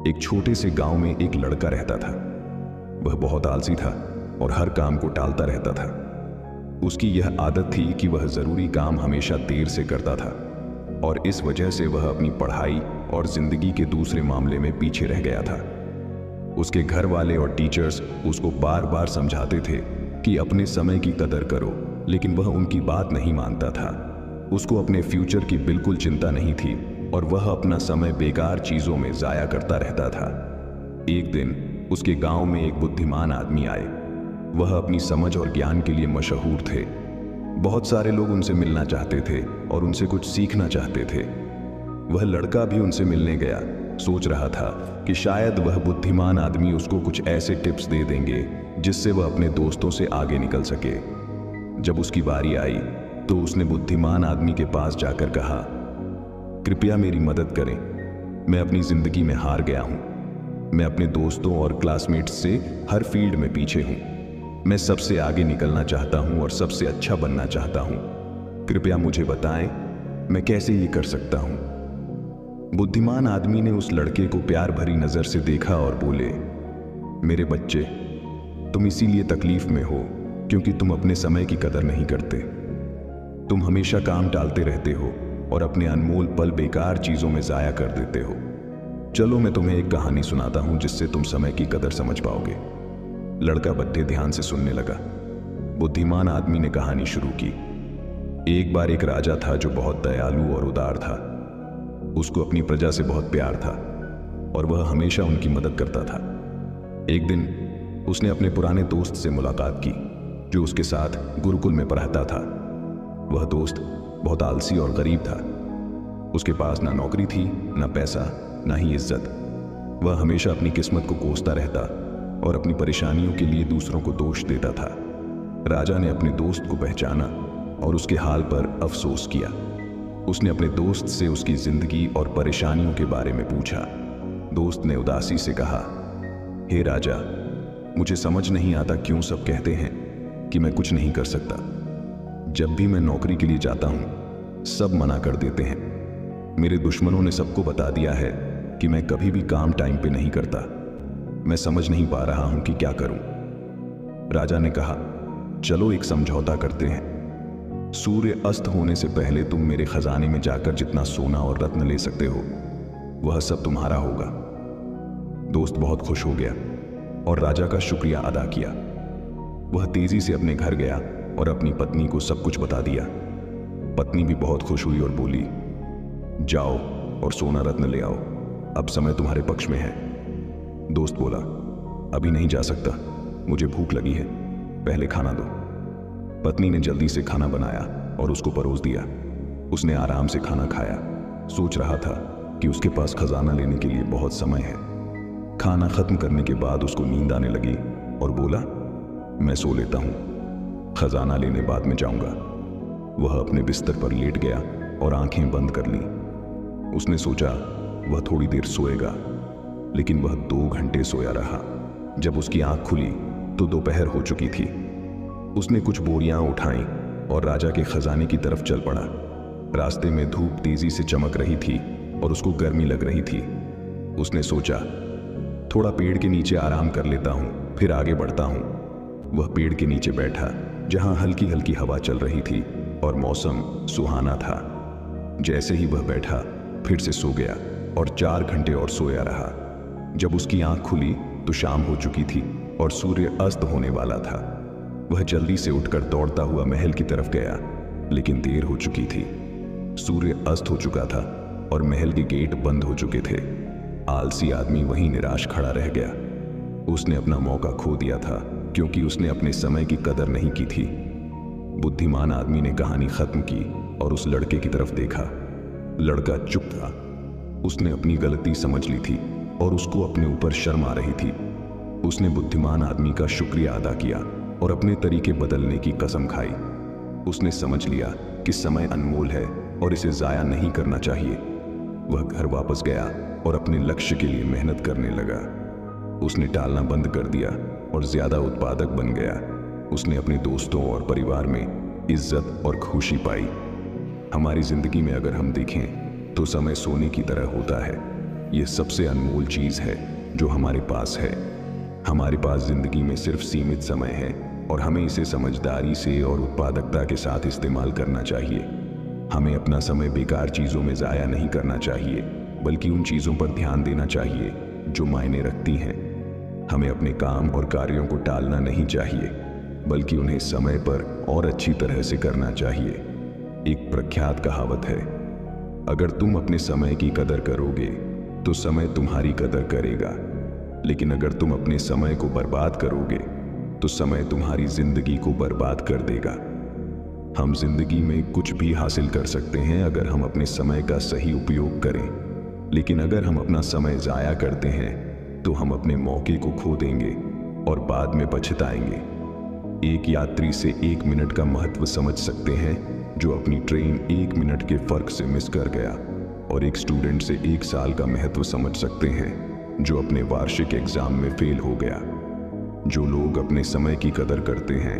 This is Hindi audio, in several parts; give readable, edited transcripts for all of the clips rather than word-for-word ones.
एक छोटे से गांव में एक लड़का रहता था। वह बहुत आलसी था और हर काम को टालता रहता था। उसकी यह आदत थी कि वह जरूरी काम हमेशा देर से करता था और इस वजह से वह अपनी पढ़ाई और जिंदगी के दूसरे मामले में पीछे रह गया था। उसके घर वाले और टीचर्स उसको बार बार समझाते थे कि अपने समय की कदर करो, लेकिन वह उनकी बात नहीं मानता था। उसको अपने फ्यूचर की बिल्कुल चिंता नहीं थी और वह अपना समय बेकार चीजों में जाया करता रहता था। एक दिन उसके गांव में एक बुद्धिमान आदमी आए। वह अपनी समझ और ज्ञान के लिए मशहूर थे। बहुत सारे लोग उनसे मिलना चाहते थे और उनसे कुछ सीखना चाहते थे। वह लड़का भी उनसे मिलने गया। सोच रहा था कि शायद वह बुद्धिमान आदमी उसको कुछ ऐसे टिप्स दे देंगे जिससे वह अपने दोस्तों से आगे निकल सके। जब उसकी बारी आई तो उसने बुद्धिमान आदमी के पास जाकर कहा, कृपया मेरी मदद करें, मैं अपनी जिंदगी में हार गया हूं। मैं अपने दोस्तों और क्लासमेट्स से हर फील्ड में पीछे हूं। मैं सबसे आगे निकलना चाहता हूं और सबसे अच्छा बनना चाहता हूं। कृपया मुझे बताएं, मैं कैसे ये कर सकता हूं। बुद्धिमान आदमी ने उस लड़के को प्यार भरी नजर से देखा और बोले, मेरे बच्चे, तुम इसीलिए तकलीफ में हो क्योंकि तुम अपने समय की कदर नहीं करते। तुम हमेशा काम टालते रहते हो और अपने अनमोल पल बेकार चीजों में जाया कर देते हो। चलो मैं तुम्हें एक कहानी सुनाता हूं जिससे तुम समय की कदर समझ पाओगे। लड़का बड़े ध्यान से सुनने लगा। बुद्धिमान आदमी ने कहानी शुरू की। एक बार एक राजा था जो बहुत दयालु और उदार था। उसको अपनी प्रजा से बहुत प्यार था और वह हमेशा उनकी मदद करता था। एक दिन उसने अपने पुराने दोस्त से मुलाकात की जो उसके साथ गुरुकुल में पढ़ता था। वह दोस्त बहुत आलसी और गरीब था। उसके पास ना नौकरी थी, ना पैसा, ना ही इज्जत। वह हमेशा अपनी किस्मत को कोसता रहता और अपनी परेशानियों के लिए दूसरों को दोष देता था। राजा ने अपने दोस्त को पहचाना और उसके हाल पर अफसोस किया। उसने अपने दोस्त से उसकी जिंदगी और परेशानियों के बारे में पूछा। दोस्त ने उदासी से कहा, हे राजा, मुझे समझ नहीं आता क्यों सब कहते हैं कि मैं कुछ नहीं कर सकता। जब भी मैं नौकरी के लिए जाता हूं, सब मना कर देते हैं। मेरे दुश्मनों ने सबको बता दिया है कि मैं कभी भी काम टाइम पे नहीं करता। मैं समझ नहीं पा रहा हूं कि क्या करूं। राजा ने कहा, चलो एक समझौता करते हैं। सूर्य अस्त होने से पहले तुम मेरे खजाने में जाकर जितना सोना और रत्न ले सकते हो, वह सब तुम्हारा होगा। दोस्त बहुत खुश हो गया और राजा का शुक्रिया अदा किया। वह तेजी से अपने घर गया और अपनी पत्नी को सब कुछ बता दिया। पत्नी भी बहुत खुश हुई और बोली, जाओ और सोना रत्न ले आओ, अब समय तुम्हारे पक्ष में है। दोस्त बोला, अभी नहीं जा सकता, मुझे भूख लगी है, पहले खाना दो। पत्नी ने जल्दी से खाना बनाया और उसको परोस दिया। उसने आराम से खाना खाया। सोच रहा था कि उसके पास खजाना लेने के लिए बहुत समय है। खाना खत्म करने के बाद उसको नींद आने लगी और बोला, मैं सो लेता हूं, खजाना लेने बाद में जाऊंगा। वह अपने बिस्तर पर लेट गया और आंखें बंद कर ली। उसने सोचा वह थोड़ी देर सोएगा, लेकिन वह 2 घंटे सोया रहा। जब उसकी आंख खुली तो दोपहर हो चुकी थी। उसने कुछ बोरियां उठाई और राजा के खजाने की तरफ चल पड़ा। रास्ते में धूप तेजी से चमक रही थी और उसको गर्मी लग रही थी। उसने सोचा, थोड़ा पेड़ के नीचे आराम कर लेता हूं, फिर आगे बढ़ता हूं। वह पेड़ के नीचे बैठा जहां हल्की हल्की हवा चल रही थी और मौसम सुहाना था। जैसे ही वह बैठा, फिर से सो गया और 4 घंटे और सोया रहा। जब उसकी आंख खुली तो शाम हो चुकी थी और सूर्य अस्त होने वाला था। वह जल्दी से उठकर दौड़ता हुआ महल की तरफ गया, लेकिन देर हो चुकी थी। सूर्य अस्त हो चुका था और महल के गेट बंद हो चुके थे। आलसी आदमी वहीं निराश खड़ा रह गया। उसने अपना मौका खो दिया था क्योंकि उसने अपने समय की कदर नहीं की थी। बुद्धिमान आदमी ने कहानी खत्म की और उस लड़के की तरफ देखा। लड़का चुप था। उसने अपनी गलती समझ ली थी और उसको अपने ऊपर शर्म आ रही थी। उसने बुद्धिमान आदमी का शुक्रिया अदा किया और अपने तरीके बदलने की कसम खाई। उसने समझ लिया कि समय अनमोल है और इसे जाया नहीं करना चाहिए। वह घर वापस गया और अपने लक्ष्य के लिए मेहनत करने लगा। उसने टालना बंद कर दिया और ज्यादा उत्पादक बन गया। उसने अपने दोस्तों और परिवार में इज्जत और खुशी पाई। हमारी जिंदगी में अगर हम देखें तो समय सोने की तरह होता है। यह सबसे अनमोल चीज है जो हमारे पास है। हमारे पास जिंदगी में सिर्फ सीमित समय है और हमें इसे समझदारी से और उत्पादकता के साथ इस्तेमाल करना चाहिए। हमें अपना समय बेकार चीजों में जाया नहीं करना चाहिए, बल्कि उन चीजों पर ध्यान देना चाहिए जो मायने रखती हैं। हमें अपने काम और कार्यों को टालना नहीं चाहिए, बल्कि उन्हें समय पर और अच्छी तरह से करना चाहिए। एक प्रख्यात कहावत है, अगर तुम अपने समय की कदर करोगे तो समय तुम्हारी कदर करेगा, लेकिन अगर तुम अपने समय को बर्बाद करोगे तो समय तुम्हारी जिंदगी को बर्बाद कर देगा। हम जिंदगी में कुछ भी हासिल कर सकते हैं अगर हम अपने समय का सही उपयोग करें, लेकिन अगर हम अपना समय जाया करते हैं तो हम अपने मौके को खो देंगे और बाद में पछताएंगे। एक यात्री से 1 मिनट का महत्व समझ सकते हैं जो अपनी ट्रेन 1 मिनट के फर्क से मिस कर गया, और एक स्टूडेंट से 1 साल का महत्व समझ सकते हैं जो अपने वार्षिक एग्जाम में फेल हो गया। जो लोग अपने समय की कदर करते हैं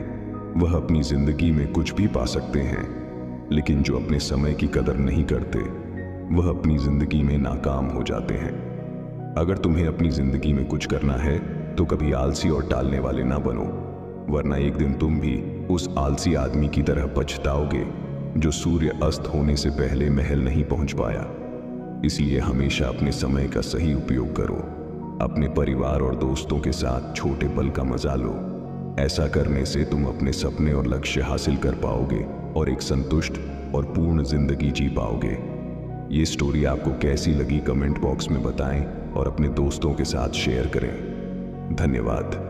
वह अपनी जिंदगी में कुछ भी पा सकते हैं, लेकिन जो अपने समय की कदर नहीं करते वह अपनी जिंदगी में नाकाम हो जाते हैं। अगर तुम्हें अपनी जिंदगी में कुछ करना है तो कभी आलसी और टालने वाले ना बनो, वरना एक दिन तुम भी उस आलसी आदमी की तरह पछताओगे जो सूर्य अस्त होने से पहले महल नहीं पहुंच पाया। इसलिए हमेशा अपने समय का सही उपयोग करो। अपने परिवार और दोस्तों के साथ छोटे पल का मजा लो। ऐसा करने से तुम अपने सपने और लक्ष्य हासिल कर पाओगे और एक संतुष्ट और पूर्ण जिंदगी जी पाओगे। ये स्टोरी आपको कैसी लगी कमेंट बॉक्स में बताएं और अपने दोस्तों के साथ शेयर करें। धन्यवाद।